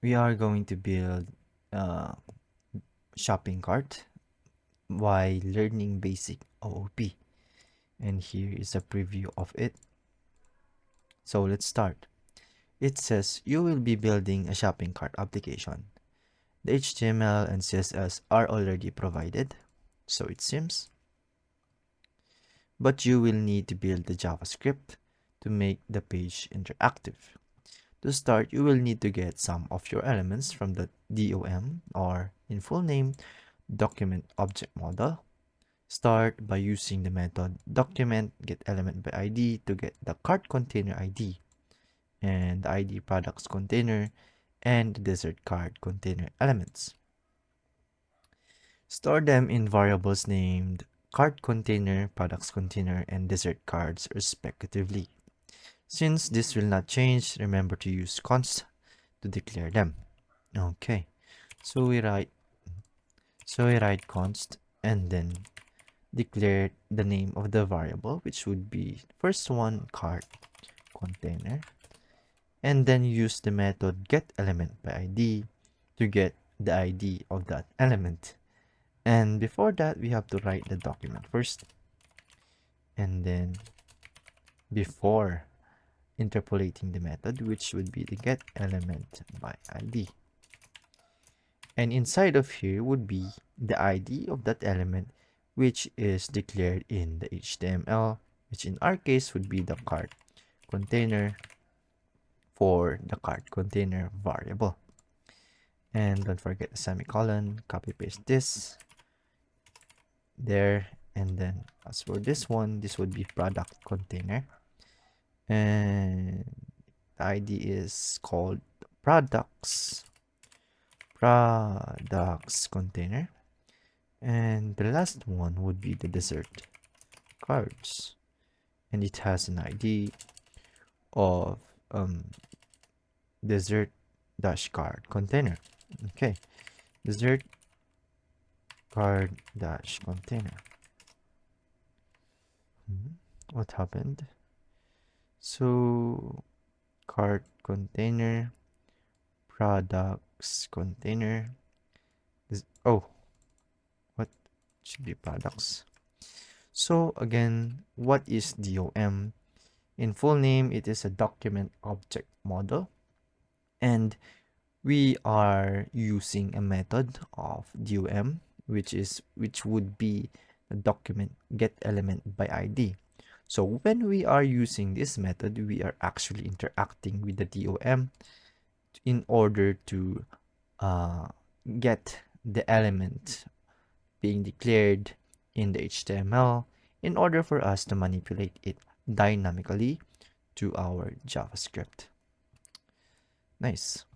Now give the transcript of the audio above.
we are going to build a shopping cart while learning basic OOP. And here is a preview of it. So let's start. It says you will be building a shopping cart application. The HTML and CSS are already provided, so it seems. But you will need to build the JavaScript to make the page interactive. To start, you will need to get some of your elements from the DOM, or in full name, document object model. Start by using the method document get element by ID to get the cart container ID and the ID products container and the dessert card container elements. Store them in variables named cart container, products container, and dessert cards respectively. Since this will not change, remember to use const to declare them. Okay, so we write const and then declare the name of the variable, which would be first one cart container, and then use the method get element by ID to get the ID of that element. And before that, we have to write the document first, and then before interpolating the method, which would be the get element by ID. And inside of here would be the ID of that element, which is declared in the HTML, which in our case would be the cart container for the cart container variable. And don't forget the semicolon, copy paste this there, and then as for this one, this would be product container, and the ID is called products container, and the last one would be the dessert cards, and it has an ID of dessert dash card container. Okay, dessert card dash container. What happened? So card container, products container. Oh, what should be products? So again, what is DOM? In full name, it is a document object model, and we are using a method of DOM, which would be the document get element by ID. So when we are using this method, we are actually interacting with the DOM in order to get the element being declared in the HTML in order for us to manipulate it dynamically to our JavaScript. Nice.